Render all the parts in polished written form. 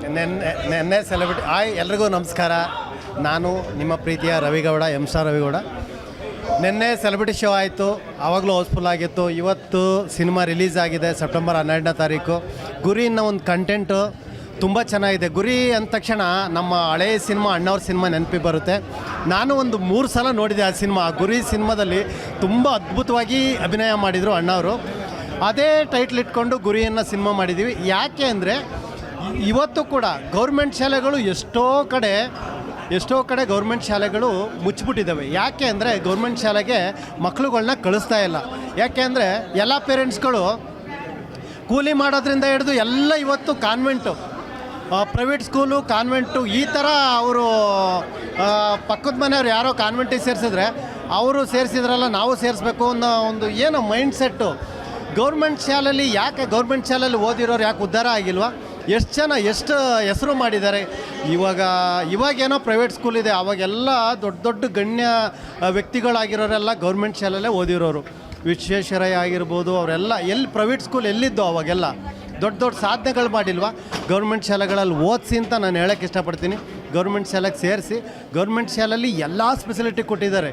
ನೆನ್ನೆ ಸೆಲೆಬ್ರಿಟಿ ಎಲ್ರಿಗೂ ನಮಸ್ಕಾರ. ನಾನು ನಿಮ್ಮ ಪ್ರೀತಿಯ ರವಿಗೌಡ, ಸ್ಟಾರ್ ರವಿಗೌಡ. ನಿನ್ನೆ ಸೆಲೆಬ್ರಿಟಿ ಶೋ ಆಯಿತು, ಆವಾಗಲೂ ಹೌಸ್ಫುಲ್ ಆಗಿತ್ತು. ಇವತ್ತು ಸಿನಿಮಾ ರಿಲೀಸ್ ಆಗಿದೆ ಸೆಪ್ಟೆಂಬರ್ 12ನೇ ತಾರೀಕು. ಗುರಿ ಅನ್ನೋ ಒಂದು ಕಂಟೆಂಟು ತುಂಬ ಚೆನ್ನಾಗಿದೆ. ಗುರಿ ಅಂದ ತಕ್ಷಣ ನಮ್ಮ ಹಳೆಯ ಸಿನಿಮಾ ಅಣ್ಣವ್ರ ಸಿನಿಮಾ ನೆನಪಿಗೆ ಬರುತ್ತೆ. ನಾನು ಒಂದು 3 ಸಲ ನೋಡಿದೆ ಆ ಸಿನಿಮಾ. ಗುರಿ ಸಿನಿಮಾದಲ್ಲಿ ತುಂಬ ಅದ್ಭುತವಾಗಿ ಅಭಿನಯ ಮಾಡಿದರು ಅಣ್ಣವರು. ಅದೇ ಟೈಟ್ಲ್ ಇಟ್ಕೊಂಡು ಗುರಿಯನ್ನು ಸಿನಿಮಾ ಮಾಡಿದ್ದೀವಿ. ಯಾಕೆ ಅಂದರೆ ಇವತ್ತು ಕೂಡ ಗೌರ್ಮೆಂಟ್ ಶಾಲೆಗಳು ಎಷ್ಟೋ ಕಡೆ ಗೌರ್ಮೆಂಟ್ ಶಾಲೆಗಳು ಮುಚ್ಚಿಬಿಟ್ಟಿದ್ದಾವೆ. ಯಾಕೆ ಅಂದರೆ ಗೌರ್ಮೆಂಟ್ ಶಾಲೆಗೆ ಮಕ್ಕಳುಗಳನ್ನ ಕಳಿಸ್ತಾ ಇಲ್ಲ. ಯಾಕೆ ಅಂದರೆ ಎಲ್ಲ ಪೇರೆಂಟ್ಸ್ಗಳು ಕೂಲಿ ಮಾಡೋದ್ರಿಂದ ಹಿಡಿದು ಎಲ್ಲ ಇವತ್ತು ಕಾನ್ವೆಂಟು, ಪ್ರೈವೇಟ್ ಸ್ಕೂಲು, ಕಾನ್ವೆಂಟು ಈ ಥರ ಅವರು ಪಕ್ಕದ ಮನೆಯವ್ರು ಯಾರೋ ಕಾನ್ವೆಂಟಿಗೆ ಸೇರಿಸಿದ್ರೆ ಅವರು ಸೇರಿಸಿದ್ರಲ್ಲ ನಾವು ಸೇರಿಸ್ಬೇಕು ಅನ್ನೋ ಒಂದು ಏನೋ ಮೈಂಡ್ ಸೆಟ್ಟು. ಗೌರ್ಮೆಂಟ್ ಶಾಲೆಯಲ್ಲಿ ಯಾಕೆ ಗೌರ್ಮೆಂಟ್ ಶಾಲೆಯಲ್ಲಿ ಓದಿರೋರು ಯಾಕೆ ಉದ್ಧಾರ ಆಗಿಲ್ವಾ? ಎಷ್ಟು ಹೆಸರು ಮಾಡಿದ್ದಾರೆ. ಇವಾಗೇನೋ ಪ್ರೈವೇಟ್ ಸ್ಕೂಲ್ ಇದೆ, ಅವಾಗೆಲ್ಲ ದೊಡ್ಡ ಗಣ್ಯ ವ್ಯಕ್ತಿಗಳಾಗಿರೋರೆಲ್ಲ ಗೌರ್ಮೆಂಟ್ ಶಾಲೆಯಲ್ಲೇ ಓದಿರೋರು. ವಿಶ್ವೇಶ್ವರಯ್ಯ ಆಗಿರ್ಬೋದು, ಅವರೆಲ್ಲ ಪ್ರೈವೇಟ್ ಸ್ಕೂಲ್ ಎಲ್ಲಿದ್ದು ಅವಾಗೆಲ್ಲ ದೊಡ್ಡ ಸಾಧನೆಗಳು ಮಾಡಿಲ್ವಾ? ಗೌರ್ಮೆಂಟ್ ಶಾಲೆಗಳಲ್ಲಿ ಓದಿಸಿ ಅಂತ ನಾನು ಹೇಳೋಕ್ಕೆ ಇಷ್ಟಪಡ್ತೀನಿ. ಗೌರ್ಮೆಂಟ್ ಶಾಲೆಗೆ ಸೇರಿಸಿ, ಗೌರ್ಮೆಂಟ್ ಶಾಲೆಯಲ್ಲಿ ಎಲ್ಲ ಸ್ಪೆಸಿಲಿಟಿ ಕೊಟ್ಟಿದ್ದಾರೆ.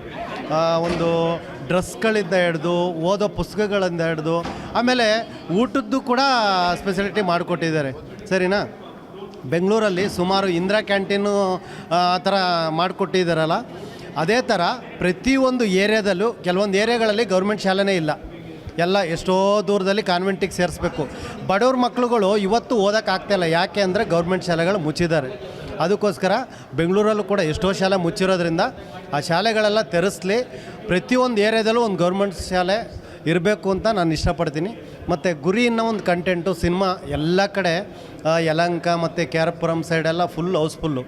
ಒಂದು ಡ್ರೆಸ್ಗಳಿಂದ ಹಿಡ್ದು, ಓದೋ ಪುಸ್ತಕಗಳಿಂದ ಹಿಡ್ದು, ಆಮೇಲೆ ಊಟದ್ದು ಕೂಡ ಸ್ಪೆಸಿಲಿಟಿ ಮಾಡಿಕೊಟ್ಟಿದ್ದಾರೆ. ಸರಿನಾ? ಬೆಂಗಳೂರಲ್ಲಿ ಸುಮಾರು ಇಂದಿರಾ ಕ್ಯಾಂಟೀನು ಆ ಥರ ಮಾಡಿಕೊಟ್ಟಿದ್ದಾರಲ್ಲ, ಅದೇ ಥರ ಪ್ರತಿಯೊಂದು ಏರಿಯಾದಲ್ಲೂ ಕೆಲವೊಂದು ಏರಿಯಾಗಳಲ್ಲಿ ಗೌರ್ಮೆಂಟ್ ಶಾಲೆನೇ ಇಲ್ಲ. ಎಲ್ಲ ಎಷ್ಟೋ ದೂರದಲ್ಲಿ ಕಾನ್ವೆಂಟಿಗೆ ಸೇರಿಸ್ಬೇಕು. ಬಡವ್ರ ಮಕ್ಕಳುಗಳು ಇವತ್ತು ಓದೋಕ್ಕಾಗ್ತಾಯಿಲ್ಲ. ಯಾಕೆ ಅಂದರೆ ಗೌರ್ಮೆಂಟ್ ಶಾಲೆಗಳು ಮುಚ್ಚಿದ್ದಾರೆ. ಅದಕ್ಕೋಸ್ಕರ ಬೆಂಗಳೂರಲ್ಲೂ ಕೂಡ ಎಷ್ಟೋ ಶಾಲೆ ಮುಚ್ಚಿರೋದ್ರಿಂದ ಆ ಶಾಲೆಗಳೆಲ್ಲ ತೆರೆಸಲಿ. ಪ್ರತಿಯೊಂದು ಏರಿಯಾದಲ್ಲೂ ಒಂದು ಗೌರ್ಮೆಂಟ್ ಶಾಲೆ ಇರಬೇಕು ಅಂತ ನಾನು ಇಷ್ಟಪಡ್ತೀನಿ. ಮತ್ತು ಗುರಿ ಅನ್ನೋ ಒಂದು ಕಂಟೆಂಟು ಸಿನಿಮಾ ಎಲ್ಲ ಕಡೆ ಯಲಹಂಕ ಮತ್ತು KR ಪುರಂ ಸೈಡೆಲ್ಲ ಫುಲ್ ಹೌಸ್ಫುಲ್ಲು.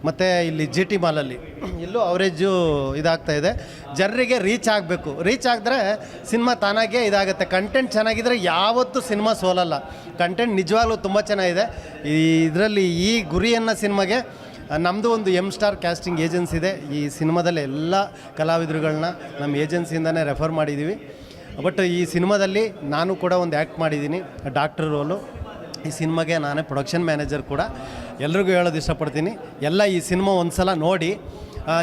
ಮತ್ತು ಇಲ್ಲಿ GT ಮಾಲಲ್ಲಿ ಇಲ್ಲೂ ಅವರೇಜು ಇದಾಗ್ತಾಯಿದೆ. ಜನರಿಗೆ ರೀಚ್ ಆಗಬೇಕು. ರೀಚ್ ಆಗಿದ್ರೆ ಸಿನಿಮಾ ತಾನಾಗೇ ಇದಾಗುತ್ತೆ. ಕಂಟೆಂಟ್ ಚೆನ್ನಾಗಿದ್ದರೆ ಯಾವತ್ತೂ ಸಿನಿಮಾ ಸೋಲಲ್ಲ. ಕಂಟೆಂಟ್ ನಿಜವಾಗ್ಲೂ ತುಂಬ ಚೆನ್ನಾಗಿದೆ. ಇದರಲ್ಲಿ ಈ ಗುರಿ ಅನ್ನೋ ಸಿನಿಮಾಗೆ ನಮ್ಮದು ಒಂದು ಸ್ಟಾರ್ ಕ್ಯಾಸ್ಟಿಂಗ್ ಏಜೆನ್ಸಿ ಇದೆ. ಈ ಸಿನಿಮಾದಲ್ಲಿ ಎಲ್ಲ ಕಲಾವಿದರುಗಳನ್ನ ನಮ್ಮ ಏಜೆನ್ಸಿಯಿಂದನೇ ರೆಫರ್ ಮಾಡಿದ್ದೀವಿ. ಬಟ್ ಈ ಸಿನಿಮಾದಲ್ಲಿ ನಾನು ಕೂಡ ಒಂದು ಆ್ಯಕ್ಟ್ ಮಾಡಿದ್ದೀನಿ, ಡಾಕ್ಟ್ರ್ ರೋಲು. ಈ ಸಿನಿಮಾಗೆ ನಾನೇ ಪ್ರೊಡಕ್ಷನ್ ಮ್ಯಾನೇಜರ್ ಕೂಡ. ಎಲ್ರಿಗೂ ಹೇಳೋದು ಇಷ್ಟಪಡ್ತೀನಿ, ಎಲ್ಲ ಈ ಸಿನಿಮಾ ಒಂದು ಸಲ ನೋಡಿ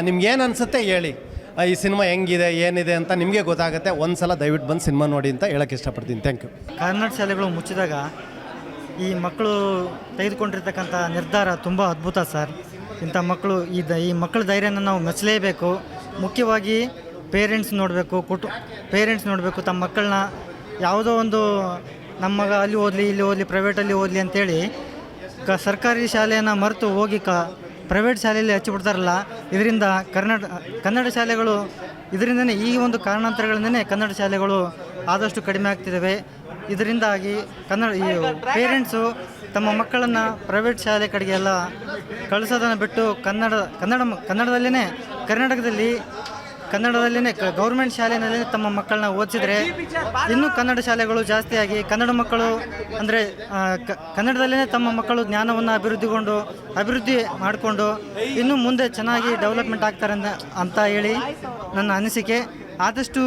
ನಿಮ್ಗೇನು ಅನಿಸುತ್ತೆ ಹೇಳಿ. ಈ ಸಿನಿಮಾ ಹೆಂಗಿದೆ ಏನಿದೆ ಅಂತ ನಿಮಗೆ ಗೊತ್ತಾಗುತ್ತೆ. ಒಂದು ಸಲ ದಯವಿಟ್ಟು ಬಂದು ಸಿನಿಮಾ ನೋಡಿ ಅಂತ ಹೇಳೋಕ್ಕೆ ಇಷ್ಟಪಡ್ತೀನಿ. Thank you. ಕನ್ನಡ ಶಾಲೆಗಳು ಮುಚ್ಚಿದಾಗ ಈ ಮಕ್ಕಳು ತೆಗೆದುಕೊಂಡಿರ್ತಕ್ಕಂಥ ನಿರ್ಧಾರ ತುಂಬ ಅದ್ಭುತ ಸರ್. ಇಂಥ ಮಕ್ಕಳು ಈ ಮಕ್ಕಳ ಧೈರ್ಯನ ನಾವು ಮೆಚ್ಚಲೇಬೇಕು. ಮುಖ್ಯವಾಗಿ ಪೇರೆಂಟ್ಸ್ ನೋಡಬೇಕು ತಮ್ಮ ಮಕ್ಕಳನ್ನ. ಯಾವುದೋ ಒಂದು ನಮ್ಮ ಮಗ ಅಲ್ಲಿ ಓದಲಿ ಇಲ್ಲಿ ಓದಲಿ ಪ್ರೈವೇಟಲ್ಲಿ ಓದಲಿ ಅಂಥೇಳಿ ಸರ್ಕಾರಿ ಶಾಲೆಯನ್ನು ಮರೆತು ಹೋಗಿ ಪ್ರೈವೇಟ್ ಶಾಲೆಯಲ್ಲಿ ಹಚ್ಚಿಬಿಡ್ತಾರಲ್ಲ. ಇದರಿಂದ ಕನ್ನಡ ಶಾಲೆಗಳು ಇದರಿಂದನೇ ಈ ಒಂದು ಕಾರಣಾಂತರಗಳಿಂದನೇ ಕನ್ನಡ ಶಾಲೆಗಳು ಆದಷ್ಟು ಕಡಿಮೆ ಆಗ್ತಿದ್ದಾವೆ. ಇದರಿಂದಾಗಿ ಪೇರೆಂಟ್ಸು ತಮ್ಮ ಮಕ್ಕಳನ್ನು ಪ್ರೈವೇಟ್ ಶಾಲೆ ಕಡೆಗೆ ಎಲ್ಲ ಕಳಿಸೋದನ್ನು ಬಿಟ್ಟು ಕನ್ನಡದಲ್ಲೇ ಗೌರ್ಮೆಂಟ್ ಶಾಲೆಯಲ್ಲಿ ತಮ್ಮ ಮಕ್ಕಳನ್ನ ಓದಿಸಿದ್ರೆ ಇನ್ನೂ ಕನ್ನಡ ಶಾಲೆಗಳು ಜಾಸ್ತಿಯಾಗಿ ಕನ್ನಡ ಮಕ್ಕಳು ಅಂದರೆ ಕನ್ನಡದಲ್ಲೇ ತಮ್ಮ ಮಕ್ಕಳು ಜ್ಞಾನವನ್ನು ಅಭಿವೃದ್ಧಿ ಮಾಡಿಕೊಂಡು ಇನ್ನೂ ಮುಂದೆ ಚೆನ್ನಾಗಿ ಡೆವಲಪ್ಮೆಂಟ್ ಆಗ್ತಾರೆ ಅಂತ ಹೇಳಿ ನನ್ನ ಅನಿಸಿಕೆ. ಆದಷ್ಟು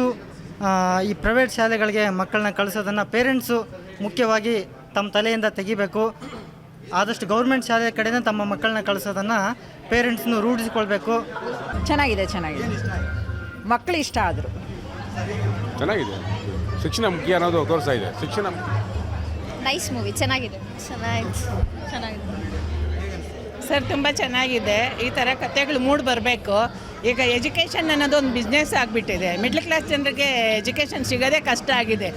ಈ ಪ್ರೈವೇಟ್ ಶಾಲೆಗಳಿಗೆ ಮಕ್ಕಳನ್ನ ಕಳಿಸೋದನ್ನು ಪೇರೆಂಟ್ಸು ಮುಖ್ಯವಾಗಿ ತಮ್ಮ ತಲೆಯಿಂದ ತೆಗಿಬೇಕು. ಆದಷ್ಟು ಗೌರ್ಮೆಂಟ್ ಶಾಲೆ ಕಡೆನೇ ತಮ್ಮ ಮಕ್ಕಳನ್ನ ಕಳಿಸೋದನ್ನು ಪೇರೆಂಟ್ಸ್ನು ರೂಢಿಸಿಕೊಳ್ಬೇಕು. ಚೆನ್ನಾಗಿದೆ ಮಕ್ಕಳು ಇಷ್ಟ ಆದರು. ಚೆನ್ನಾಗಿದೆ. ಶಿಕ್ಷಣ ಮುಖ್ಯ ಅನ್ನೋದು ತೋರಿಸ್ತಾ ಇದೆ. ಶಿಕ್ಷಣ ನೈಸ್ ಮೂವಿ. ಚೆನ್ನಾಗಿದೆ ಸರ್. ತುಂಬ ಚೆನ್ನಾಗಿದೆ. ಈ ಥರ ಕಥೆಗಳು ಮೂಡಿ ಬರಬೇಕು. ಈಗ ಎಜುಕೇಷನ್ ಅನ್ನೋದು ಒಂದು ಬಿಸ್ನೆಸ್ ಆಗಿಬಿಟ್ಟಿದೆ. ಮಿಡ್ಲ್ ಕ್ಲಾಸ್ ಜನರಿಗೆ ಎಜುಕೇಷನ್ ಸಿಗೋದೇ ಕಷ್ಟ ಆಗಿದೆ.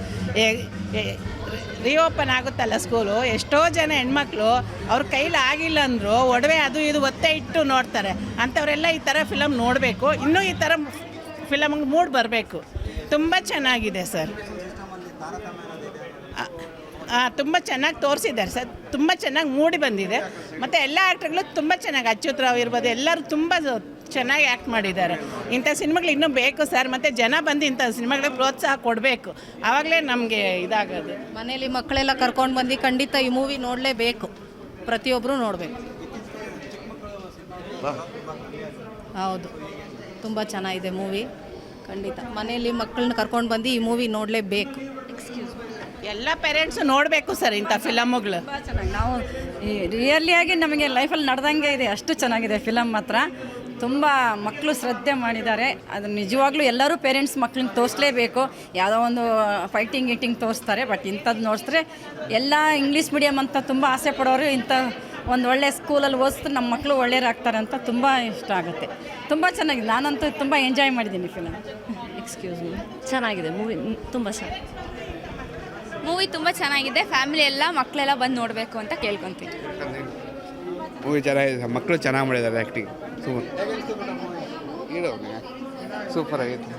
ರಿಓಪನ್ ಆಗುತ್ತಲ್ಲ ಸ್ಕೂಲು, ಎಷ್ಟೋ ಜನ ಹೆಣ್ಮಕ್ಳು ಅವ್ರ ಕೈಲಿ ಆಗಿಲ್ಲ ಅಂದರು ಒಡವೆ ಅದು ಇದು ಒತ್ತೆ ಇಟ್ಟು ನೋಡ್ತಾರೆ. ಅಂಥವರೆಲ್ಲ ಈ ಥರ ಫಿಲಮ್ ನೋಡಬೇಕು. ಇನ್ನೂ ಈ ಥರ ಫಿಲಮ್ಗೆ ಮೂಡ್ ಬರಬೇಕು. ತುಂಬ ಚೆನ್ನಾಗಿದೆ ಸರ್. ತುಂಬ ಚೆನ್ನಾಗಿ ತೋರಿಸಿದ್ದಾರೆ ಸರ್. ತುಂಬ ಚೆನ್ನಾಗಿ ಮೂಡಿ ಬಂದಿದೆ. ಮತ್ತು ಎಲ್ಲ ಆ್ಯಕ್ಟ್ರುಗಳು ತುಂಬ ಚೆನ್ನಾಗಿ, ಅಚ್ಯುತ್ ರಾವ್ ಇರ್ಬೋದು, ಎಲ್ಲರೂ ತುಂಬ ಚೆನ್ನಾಗಿ ಆ್ಯಕ್ಟ್ ಮಾಡಿದ್ದಾರೆ. ಇಂಥ ಸಿನಿಮಾಗಳು ಇನ್ನೂ ಬೇಕು ಸರ್. ಮತ್ತು ಜನ ಬಂದು ಇಂಥ ಸಿನಿಮಾಗಳಿಗೆ ಪ್ರೋತ್ಸಾಹ ಕೊಡಬೇಕು. ಆವಾಗಲೇ ನಮಗೆ ಇದಾಗೋದು. ಮನೇಲಿ ಮಕ್ಕಳೆಲ್ಲ ಕರ್ಕೊಂಡು ಬಂದು ಖಂಡಿತ ಈ ಮೂವಿ ನೋಡಲೇಬೇಕು. ಪ್ರತಿಯೊಬ್ಬರು ನೋಡಬೇಕು. ಹೌದು, ತುಂಬ ಚೆನ್ನಾಗಿದೆ ಮೂವಿ. ಖಂಡಿತ ಮನೆಯಲ್ಲಿ ಮಕ್ಕಳನ್ನ ಕರ್ಕೊಂಡು ಬಂದು ಈ ಮೂವಿ ನೋಡಲೇಬೇಕು. ಎಲ್ಲ ಪೇರೆಂಟ್ಸು ನೋಡಬೇಕು ಸರ್ ಇಂಥ ಫಿಲಮ್ಗಳು. ತುಂಬ ಚೆನ್ನಾಗಿ ನಾವು ರಿಯಲಿಯಾಗಿ ನಮಗೆ ಲೈಫಲ್ಲಿ ನಡೆದಂಗೆ ಇದೆ, ಅಷ್ಟು ಚೆನ್ನಾಗಿದೆ ಫಿಲಮ್ ಮಾತ್ರ. ತುಂಬ ಮಕ್ಕಳು ಶ್ರದ್ಧೆ ಮಾಡಿದ್ದಾರೆ. ಅದು ನಿಜವಾಗ್ಲೂ ಎಲ್ಲರೂ ಪೇರೆಂಟ್ಸ್ ಮಕ್ಳನ್ನ ತೋರಿಸ್ಲೇಬೇಕು. ಯಾವುದೋ ಒಂದು ಫೈಟಿಂಗ್ ತೋರಿಸ್ತಾರೆ, ಬಟ್ ಇಂಥದ್ದು ನೋಡಿಸಿದ್ರೆ ಎಲ್ಲ ಇಂಗ್ಲೀಷ್ ಮೀಡಿಯಮ್ ಅಂತ ತುಂಬ ಆಸೆ ಪಡೋರು ಇಂಥ ಒಂದು ಒಳ್ಳೆ ಸ್ಕೂಲಲ್ಲಿ ಓದಿಸಿದ್ರೆ ನಮ್ಮ ಮಕ್ಕಳು ಒಳ್ಳೆಯರಾಗ್ತಾರೆ ಅಂತ ತುಂಬ ಇಷ್ಟ ಆಗುತ್ತೆ. ತುಂಬ ಚೆನ್ನಾಗಿದೆ, ನಾನಂತೂ ತುಂಬ ಎಂಜಾಯ್ ಮಾಡಿದ್ದೀನಿ ಫಿಲಮ್. Excuse me. ಚೆನ್ನಾಗಿದೆ ಮೂವಿ, ತುಂಬ ಚೆನ್ನಾಗಿ. ಮೂವಿ ತುಂಬ ಚೆನ್ನಾಗಿದೆ. ಫ್ಯಾಮಿಲಿ ಎಲ್ಲ ಮಕ್ಕಳೆಲ್ಲ ಬಂದು ನೋಡಬೇಕು ಅಂತ ಕೇಳ್ಕೊತೀನಿ. ಮೂವಿ ಚೆನ್ನಾಗಿದೆ, ಮಕ್ಕಳು ಚೆನ್ನಾಗಿ ಮಾಡಿದ್ದಾರೆ ಆ್ಯಕ್ಟಿಂಗ್. ಸೂಪರ್ ಆಗೈತೆ.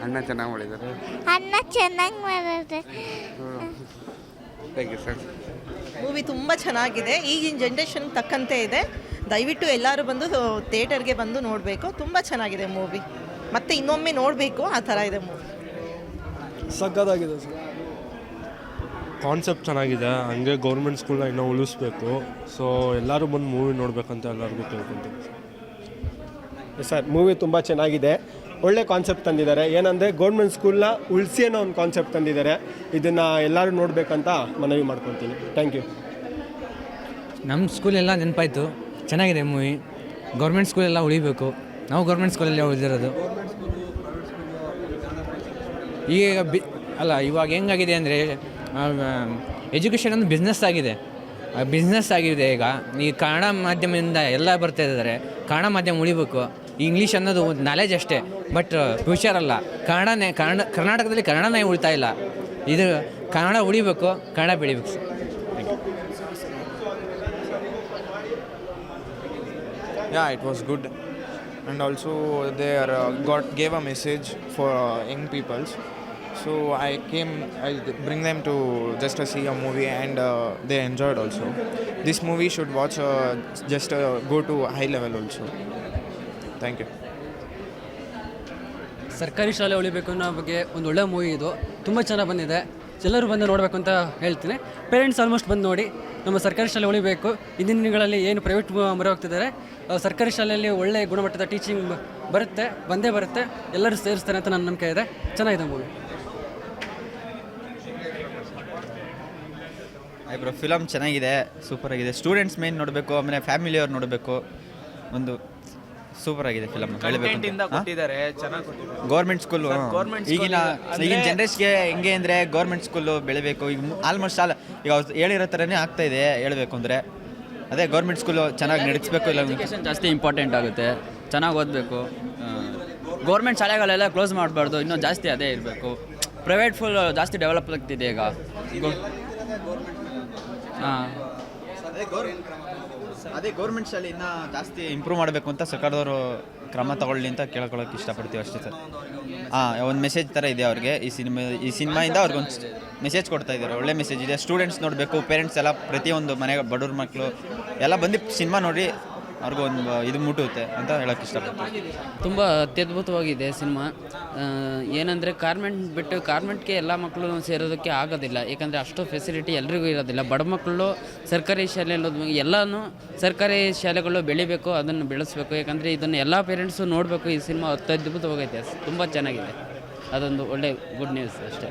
ಅಣ್ಣ ಚೆನ್ನಾಗಿ ಮಾಡಿದ್ದಾರೆ. ಚೆನ್ನಾಗಿ ಮಾಡಿದ್ರೆ ಥ್ಯಾಂಕ್ ಯು ಸರ್. ಮೂವಿ ತುಂಬ ಚೆನ್ನಾಗಿದೆ, ಈಗಿನ ಜನ್ರೇಷನ್ ತಕ್ಕಂತೆ ಇದೆ. ದಯವಿಟ್ಟು ಎಲ್ಲರೂ ಬಂದು ಥಿಯೇಟರ್ಗೆ ಬಂದು ನೋಡಬೇಕು. ತುಂಬ ಚೆನ್ನಾಗಿದೆ ಮೂವಿ, ಮತ್ತೆ ಇನ್ನೊಮ್ಮೆ ನೋಡಬೇಕು ಆ ಥರ ಇದೆ ಮೂವಿ. ಸಕ್ಕತ್ತಾಗಿದೆ ಸರ್. ಕಾನ್ಸೆಪ್ಟ್ ಚೆನ್ನಾಗಿದೆ, ಹಂಗೆ ಗೌರ್ಮೆಂಟ್ ಸ್ಕೂಲ್ನ ಇನ್ನೂ ಉಳಿಸ್ಬೇಕು. ಸೊ ಎಲ್ಲರೂ ಬಂದು ಮೂವಿ ನೋಡಬೇಕಂತ ಎಲ್ಲರಿಗೂ ಕೇಳ್ಕೊತೀನಿ ಸರ್. ಮೂವಿ ತುಂಬ ಚೆನ್ನಾಗಿದೆ, ಒಳ್ಳೆ ಕಾನ್ಸೆಪ್ಟ್ ತಂದಿದ್ದಾರೆ. ಏನಂದರೆ ಗೌರ್ಮೆಂಟ್ ಸ್ಕೂಲ್ನ ಉಳಿಸಿ ಅನ್ನೋ ಒಂದು ಕಾನ್ಸೆಪ್ಟ್ ತಂದಿದ್ದಾರೆ. ಇದನ್ನು ಎಲ್ಲರೂ ನೋಡಬೇಕಂತ ಮನವಿ ಮಾಡ್ಕೊತೀನಿ. Thank you. ನಮ್ಮ ಸ್ಕೂಲೆಲ್ಲ ನೆನಪಾಯಿತು, ಚೆನ್ನಾಗಿದೆ ಮೂವಿ. ಗೌರ್ಮೆಂಟ್ ಸ್ಕೂಲೆಲ್ಲ ಉಳಿಬೇಕು, ನಾವು ಗೌರ್ಮೆಂಟ್ ಸ್ಕೂಲಲ್ಲಿ ಉಳಿದಿರೋದು. ಈಗ ಇವಾಗ ಹೆಂಗಾಗಿದೆ ಅಂದರೆ ಎಜುಕೇಷನ್ ಒಂದು ಬಿಸ್ನೆಸ್ ಆಗಿದೆ ಈಗ. ಈ ಕನ್ನಡ ಮಾಧ್ಯಮದಿಂದ ಎಲ್ಲ ಬರ್ತಾ ಇದ್ದಾರೆ, ಕನ್ನಡ ಮಾಧ್ಯಮ ಉಳಿಬೇಕು. ಇಂಗ್ಲೀಷ್ ಅನ್ನೋದು ಒಂದು ನಾಲೆಜ್ ಅಷ್ಟೇ, ಬಟ್ ಫ್ಯೂಚರ್ ಅಲ್ಲ. ಕರ್ನಾಟಕದಲ್ಲಿ ಕನ್ನಡನೇ ಉಳಿತಾ ಇಲ್ಲ. ಇದು ಕನ್ನಡ ಉಳಿಬೇಕು, ಕನ್ನಡ ಬೆಳಿಬೇಕು. Yeah, it was good, and also they gave a message for young peoples. So I bring them to just see a movie, and they enjoyed also. This movie should watch, just go to high level also. Thank you. ಸರ್ಕಾರಿ ಶಾಲೆ ಉಳಿಬೇಕು ಅನ್ನೋ ಬಗ್ಗೆ ಒಂದು ಒಳ್ಳೆ movie ಇದು, ತುಂಬ ಚೆನ್ನಾಗಿ ಬಂದಿದೆ. ಎಲ್ಲರೂ ಬಂದು ನೋಡಬೇಕು ಅಂತ ಹೇಳ್ತೀನಿ. ಪೇರೆಂಟ್ಸ್ ಆಲ್ಮೋಸ್ಟ್ ಬಂದು ನೋಡಿ, ನಮ್ಮ ಸರ್ಕಾರಿ ಶಾಲೆ ಉಳಿಬೇಕು. ಇಂದಿನ ದಿನಗಳಲ್ಲಿ ಏನು ಪ್ರೈವೇಟ್ ಮೊರೆ ಹೋಗ್ತಿದ್ದಾರೆ, ಸರ್ಕಾರಿ ಶಾಲೆಯಲ್ಲಿ ಒಳ್ಳೆಯ ಗುಣಮಟ್ಟದ ಟೀಚಿಂಗ್ ಬಂದೇ ಬರುತ್ತೆ. ಎಲ್ಲರೂ ಸೇರಿಸ್ತಾರೆ ಅಂತ ನನ್ನ ನಂಬಿಕೆ ಇದೆ. ಚೆನ್ನಾಗಿದೆ ಮೂವಿ. ಬ್ರೋ, ಫಿಲಮ್ ಚೆನ್ನಾಗಿದೆ, ಸೂಪರ್ ಆಗಿದೆ. ಸ್ಟೂಡೆಂಟ್ಸ್ ಮೇನ್ ನೋಡಬೇಕು, ಆಮೇಲೆ ಫ್ಯಾಮಿಲಿಯವ್ರು ನೋಡಬೇಕು. ಒಂದು ಸೂಪರ್ ಆಗಿದೆ ಫಿಲಮ್. ಗೌರ್ಮೆಂಟ್ ಸ್ಕೂಲು ಈಗಿನ ಜನ್ರೇಷನ್ಗೆ ಹೆಂಗೆ ಅಂದರೆ ಗೌರ್ಮೆಂಟ್ ಸ್ಕೂಲು ಬೆಳಿಬೇಕು. ಈಗ ಆಲ್ಮೋಸ್ಟ್ ಈಗ ಹೇಳಿರೋ ಥರನೇ ಆಗ್ತಾ ಇದೆ ಹೇಳಬೇಕು ಅಂದರೆ. ಅದೇ ಗೌರ್ಮೆಂಟ್ ಸ್ಕೂಲು ಚೆನ್ನಾಗಿ ನಡೆಸಬೇಕು. ಇಲ್ಲ ಎಜುಕೇಷನ್ ಜಾಸ್ತಿ ಇಂಪಾರ್ಟೆಂಟ್ ಆಗುತ್ತೆ, ಚೆನ್ನಾಗಿ ಓದಬೇಕು. ಗೌರ್ಮೆಂಟ್ ಶಾಲೆಗಳೆಲ್ಲ ಕ್ಲೋಸ್ ಮಾಡಬಾರ್ದು, ಇನ್ನೂ ಜಾಸ್ತಿ ಅದೇ ಇರಬೇಕು. ಪ್ರೈವೇಟ್ ಫುಲ್ ಜಾಸ್ತಿ ಡೆವಲಪ್ ಆಗ್ತಿದೆ ಈಗ. ಅದೇ ಗೌರ್ಮೆಂಟ್ ಶಾಲೆ ಇನ್ನೂ ಜಾಸ್ತಿ ಇಂಪ್ರೂವ್ ಮಾಡಬೇಕು ಅಂತ ಸರ್ಕಾರದವರು ಕ್ರಮ ತಗೊಳ್ಳಿ ಅಂತ ಕೇಳ್ಕೊಳ್ಳೋಕೆ ಇಷ್ಟಪಡ್ತೀವಿ ಅಷ್ಟೇ ಸರ್. ಒಂದು ಮೆಸೇಜ್ ಥರ ಇದೆ ಅವ್ರಿಗೆ. ಈ ಸಿನಿಮಾಯಿಂದ ಅವ್ರಿಗೊಂದು ಮೆಸೇಜ್ ಕೊಡ್ತಾ ಇದ್ದಾರೆ, ಒಳ್ಳೆ ಮೆಸೇಜ್ ಇದೆ. ಸ್ಟೂಡೆಂಟ್ಸ್ ನೋಡಬೇಕು, ಪೇರೆಂಟ್ಸ್ ಎಲ್ಲ ಪ್ರತಿಯೊಂದು ಮನೆ ಬಡವ್ರ ಮಕ್ಕಳು ಎಲ್ಲ ಬಂದು ಸಿನಿಮಾ ನೋಡಿ ಅವ್ರಿಗೊಂದು ಇದು ಮುಟ್ಟುತ್ತೆ ಅಂತ ಹೇಳೋಕ್ಕೆ ಇಷ್ಟಪಡ್ತೀನಿ. ತುಂಬ ಅತ್ಯದ್ಭುತವಾಗಿದೆ ಸಿನಿಮಾ. ಏನಂದರೆ ಕಾರ್ಮೆಂಟ್ಗೆ ಎಲ್ಲ ಮಕ್ಕಳು ಸೇರೋದಕ್ಕೆ ಆಗೋದಿಲ್ಲ, ಏಕೆಂದರೆ ಅಷ್ಟು ಫೆಸಿಲಿಟಿ ಎಲ್ರಿಗೂ ಇರೋದಿಲ್ಲ. ಬಡ ಮಕ್ಕಳು ಸರ್ಕಾರಿ ಶಾಲೆಯಲ್ಲಿ ಎಲ್ಲನೂ ಸರ್ಕಾರಿ ಶಾಲೆಗಳು ಬೆಳಿಬೇಕು, ಅದನ್ನು ಬೆಳೆಸಬೇಕು. ಯಾಕಂದರೆ ಇದನ್ನು ಎಲ್ಲ ಪೇರೆಂಟ್ಸು ನೋಡಬೇಕು. ಈ ಸಿನಿಮಾ ಅತ್ಯದ್ಭುತವಾಗೈತೆ, ತುಂಬ ಚೆನ್ನಾಗಿದೆ. ಅದೊಂದು ಒಳ್ಳೆ ಗುಡ್ ನ್ಯೂಸ್ ಅಷ್ಟೇ.